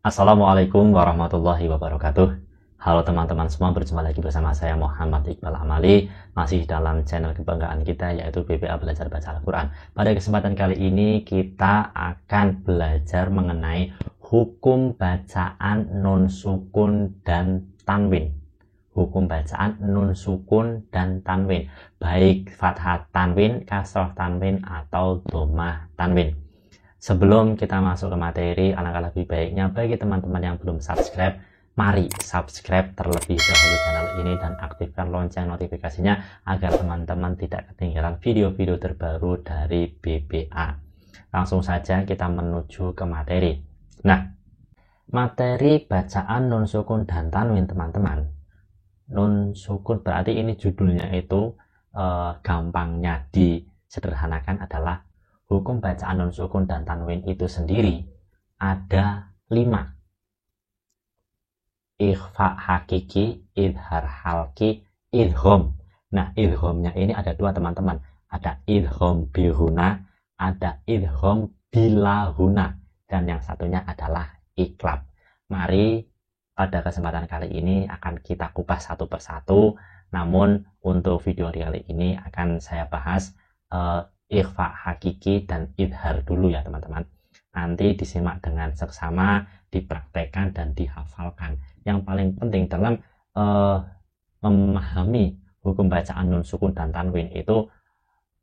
Assalamualaikum warahmatullahi wabarakatuh. Halo teman-teman semua, berjumpa lagi bersama saya Muhammad Iqbal Amali, masih dalam channel kebanggaan kita yaitu BBA Belajar Baca Al-Quran. Pada kesempatan kali ini kita akan belajar mengenai hukum bacaan nun sukun dan tanwin. Hukum bacaan nun sukun dan tanwin, baik fathah tanwin, kasroh tanwin, atau dhammah tanwin. Sebelum kita masuk ke materi, alangkah lebih baiknya bagi teman-teman yang belum subscribe, mari subscribe terlebih dahulu channel ini dan aktifkan lonceng notifikasinya agar teman-teman tidak ketinggalan video-video terbaru dari BBA. Langsung saja kita menuju ke materi. Nah, materi bacaan nun sukun dan tanwin teman-teman. Nun sukun berarti ini judulnya itu gampangnya disederhanakan adalah hukum bacaan nun sukun dan tanwin itu sendiri ada 5. Ikhfa hakiki, idhar halki, idgham. Nah, idghamnya ini ada 2 teman-teman. Ada idgham bihuna, ada idgham bilahuna, dan yang satunya adalah iklab. Mari pada kesempatan kali ini akan kita kupas satu persatu. Namun untuk video kali ini akan saya bahas ikhfa hakiki dan idhar dulu ya teman-teman. Nanti disimak dengan seksama, dipraktekkan dan dihafalkan. Yang paling penting dalam memahami hukum bacaan nun sukun dan tanwin itu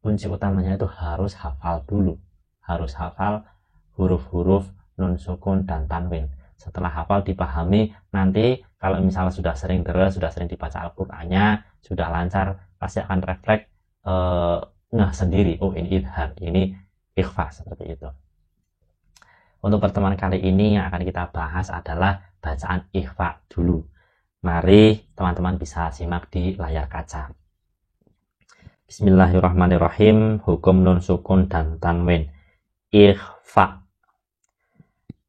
kunci utamanya itu harus hafal dulu. Harus hafal huruf-huruf nun sukun dan tanwin. Setelah hafal dipahami, nanti kalau misalnya sudah sering deres, sudah sering dibaca Al-Qur'annya, sudah lancar, pasti akan refleks sendiri, oh ini idhar, ini ikhfa, seperti itu. Untuk pertemuan kali ini yang akan kita bahas adalah bacaan ikhfa dulu. Mari teman-teman bisa simak di layar kaca. Bismillahirrahmanirrahim. Hukum nun sukun dan tanwin. Ikhfa.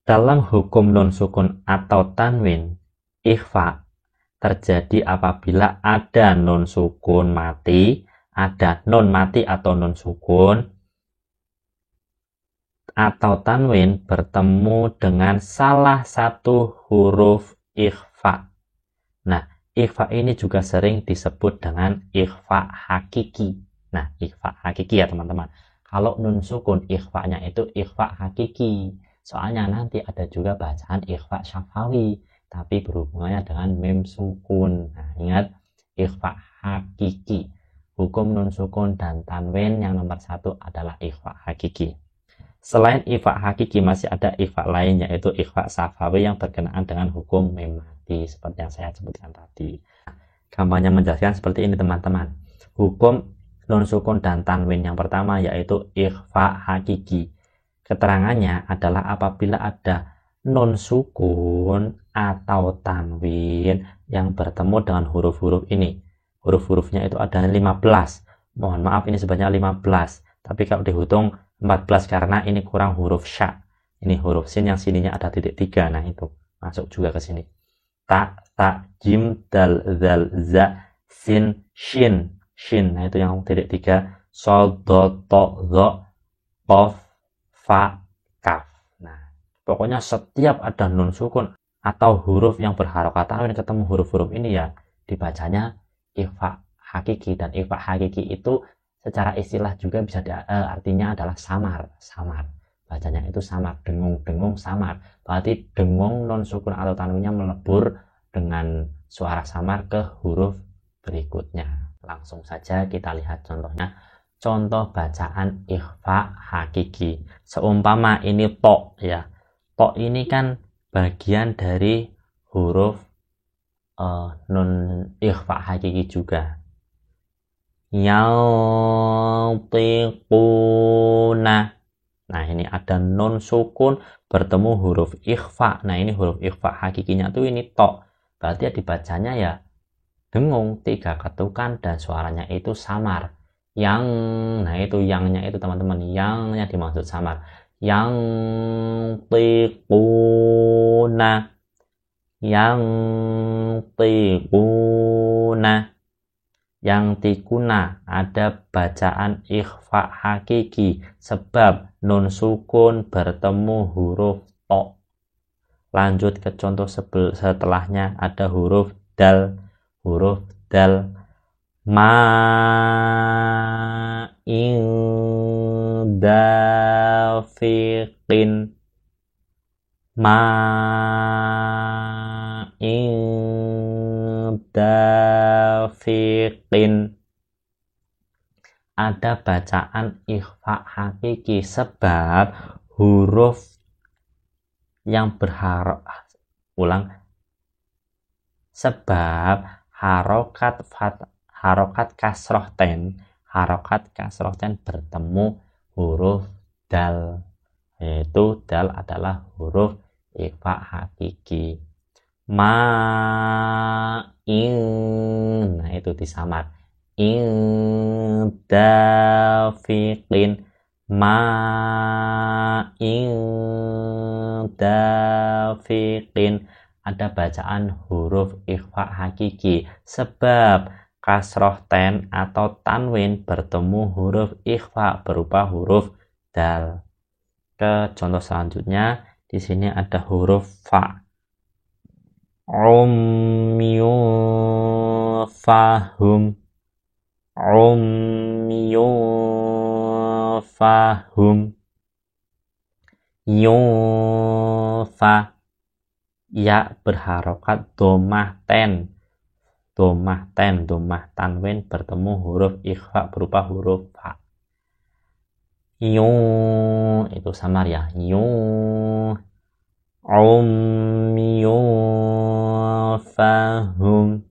Dalam hukum nun sukun atau tanwin, ikhfa terjadi apabila ada nun sukun mati, ada nun mati atau nun sukun, atau tanwin bertemu dengan salah satu huruf ikhfa. Nah, ikhfa ini juga sering disebut dengan ikhfa hakiki. Nah, ikhfa hakiki ya teman-teman. Kalau nun sukun ikhfanya itu ikhfa hakiki. Soalnya nanti ada juga bacaan ikhfa syafawi, tapi berhubungannya dengan mim sukun. Nah, ingat ikhfa hakiki. Hukum nun sukun dan tanwin yang nomor 1 adalah ikhfa hakiki. Selain ikhfa hakiki masih ada ikhfa lain yaitu ikhfa syafawi yang berkenaan dengan hukum mim mati seperti yang saya sebutkan tadi. Gampangnya menjelaskan seperti ini teman-teman. Hukum nun sukun dan tanwin yang pertama yaitu ikhfa hakiki. Keterangannya adalah apabila ada nun sukun atau tanwin yang bertemu dengan huruf-huruf ini. Huruf-hurufnya itu ada 15. Mohon maaf ini sebanyak 15. Tapi kalau dihitung 14 karena ini kurang huruf sya. Ini huruf sin yang sininya ada titik 3. Nah itu masuk juga ke sini. Ta, ta, jim, dal, zal, za, sin, shin. Shin. Nah itu yang titik 3. Sol, do, to, zo, qof, fa, kaf. Nah pokoknya setiap ada nun sukun atau huruf yang berharokat tanwin ketemu huruf-huruf ini ya dibacanya ikhfa hakiki. Dan ikhfa hakiki itu secara istilah juga bisa artinya adalah samar. Bacanya itu samar, dengung samar. Berarti dengung non sukun atau tanwinnya melebur dengan suara samar ke huruf berikutnya. Langsung saja kita lihat contohnya. Contoh bacaan ikhfa hakiki. Seumpama ini to ya. To ini kan bagian dari huruf nun ikhfa hakiki juga. Yaltiquna. Nah ini ada nun sukun bertemu huruf ikhfa. Nah ini huruf ikhfa hakikinya tuh ini to. Berarti ya dibacanya ya dengung, 3 ketukan dan suaranya itu samar. Yang, nah itu yangnya itu teman-teman, yangnya dimaksud samar. Yang tiquna, yang tikuna ada bacaan ikhfa hakiki sebab nun sukun bertemu huruf to. Lanjut ke contoh setelahnya, ada huruf dal. Huruf dal. Ma'in dafiqin. Ma'in dafiqin. Ada bacaan ikhfa hakiki sebab huruf yang sebab harokat kasroh ten bertemu huruf dal, yaitu dal adalah huruf ikhfa hakiki. Nah itu disamar, dafiqin. Dafiqin. Ada bacaan huruf ikhfa hakiki sebab kasroh ten atau tanwin bertemu huruf ikhfa berupa huruf dal. Ke contoh selanjutnya, di sini ada huruf fa. Umyun fahum. Umyun fahum. Yufa. Ya berharokat domah ten. Domah tanwin bertemu huruf ikhfa berupa huruf fa. Itu samar ya. Fahum.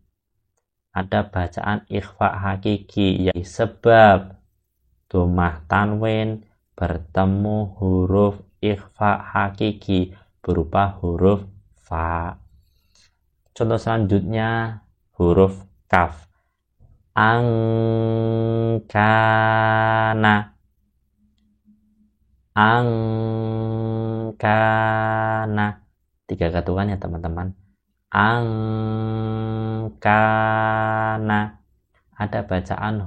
Ada bacaan ikhfa hakiki, yaitu sebab domah tanwin bertemu huruf ikhfa hakiki berupa huruf fa. Contoh selanjutnya huruf kaf. Angkana. Tiga ketukan ya teman-teman. Angkana. Ada bacaan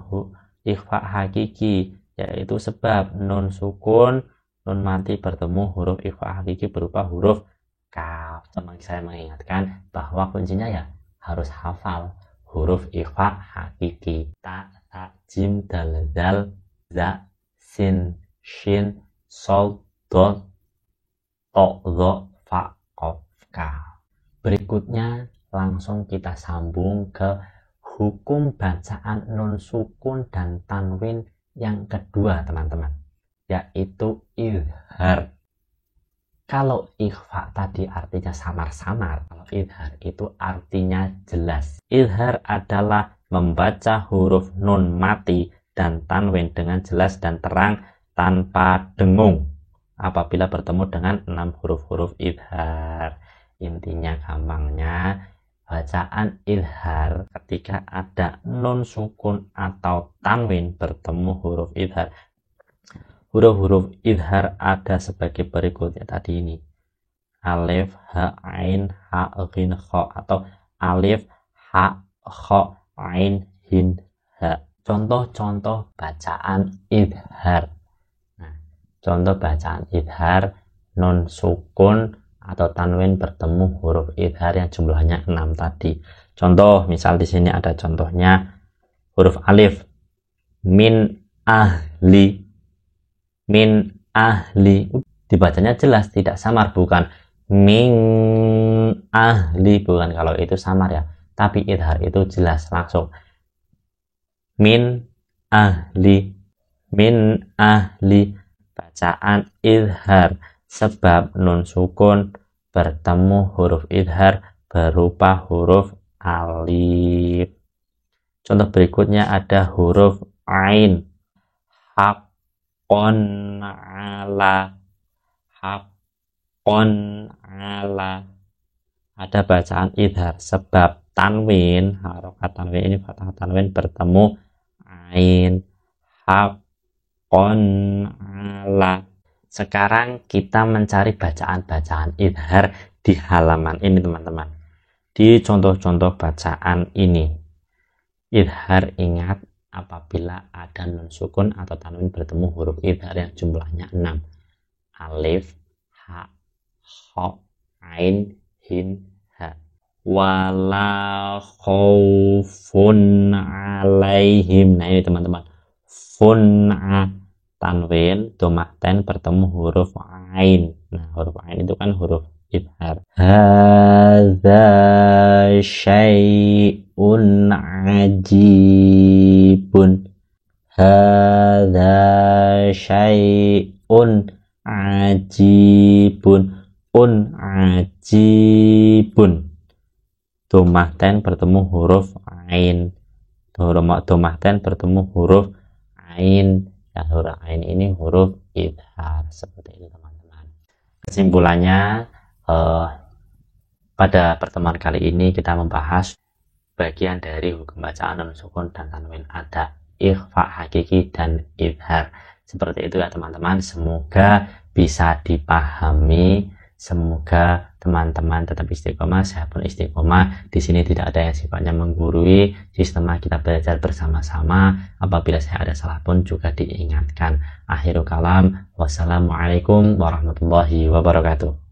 ikhfa hakiki, yaitu sebab nun sukun nun mati bertemu huruf ikhfa hakiki berupa huruf kaf. Teman saya mengingatkan bahwa kuncinya ya harus hafal huruf ikhfa hakiki. Ta, ta, jim, dal, dal, za, sin, shin, sol, dot, to, do, fa, kof, kaf. Berikutnya langsung kita sambung ke hukum bacaan nun sukun dan tanwin yang kedua teman-teman, yaitu izhar. Kalau ikhfa tadi artinya samar-samar, kalau izhar itu artinya jelas. Izhar adalah membaca huruf nun mati dan tanwin dengan jelas dan terang tanpa dengung apabila bertemu dengan 6 huruf-huruf izhar. Intinya gampangnya, bacaan izhar ketika ada nun sukun atau tanwin bertemu huruf izhar. Huruf-huruf izhar ada sebagai berikutnya tadi ini. Alif, ha, ain, ha, ghin, kho, atau alif, ha, kho, ain, hin, ha. Contoh-contoh bacaan izhar. Nah, contoh bacaan izhar nun sukun atau tanwin bertemu huruf izhar yang jumlahnya 6 tadi. Contoh, misal di sini ada contohnya huruf alif, min ahli. Min ahli dibacanya jelas, tidak samar, bukan min ahli, bukan. Kalau itu samar ya, tapi izhar itu jelas langsung min ahli. Min ahli. Bacaan izhar sebab nun sukun bertemu huruf izhar berupa huruf alif. Contoh berikutnya ada huruf ain. Haqqon ala. Haqqon ala. Ada bacaan izhar sebab tanwin, harokat tanwin ini fathah tanwin bertemu ain. Haqqon ala. Sekarang kita mencari bacaan-bacaan izhar di halaman ini teman-teman. Di contoh-contoh bacaan ini, izhar ingat apabila ada nun sukun atau tanwin bertemu huruf izhar yang jumlahnya 6. Alif, ha, kho, ain hin ha. Wala khaufun alaihim. Nah ini teman-teman, fun'a tanwin domah ten bertemu huruf ain. Nah huruf ain itu kan huruf ibhar. Hadza syai'un ajibun. Hadza syai'un ajibun. Ajibun. Domah ten bertemu huruf ain. Domah ten bertemu huruf ain. Dan huruf ain ini huruf idhar. Seperti itu teman-teman. Kesimpulannya, pada pertemuan kali ini kita membahas bagian dari hukum bacaan nun sukun dan tanwin, ada ikhfa hakiki dan idhar. Seperti itu ya teman-teman. Semoga bisa dipahami. Semoga teman-teman tetap istiqomah, saya pun istiqomah. Di sini tidak ada yang sifatnya menggurui, sistemnya kita belajar bersama-sama. Apabila saya ada salah pun juga diingatkan. Akhirul kalam, wassalamualaikum warahmatullahi wabarakatuh.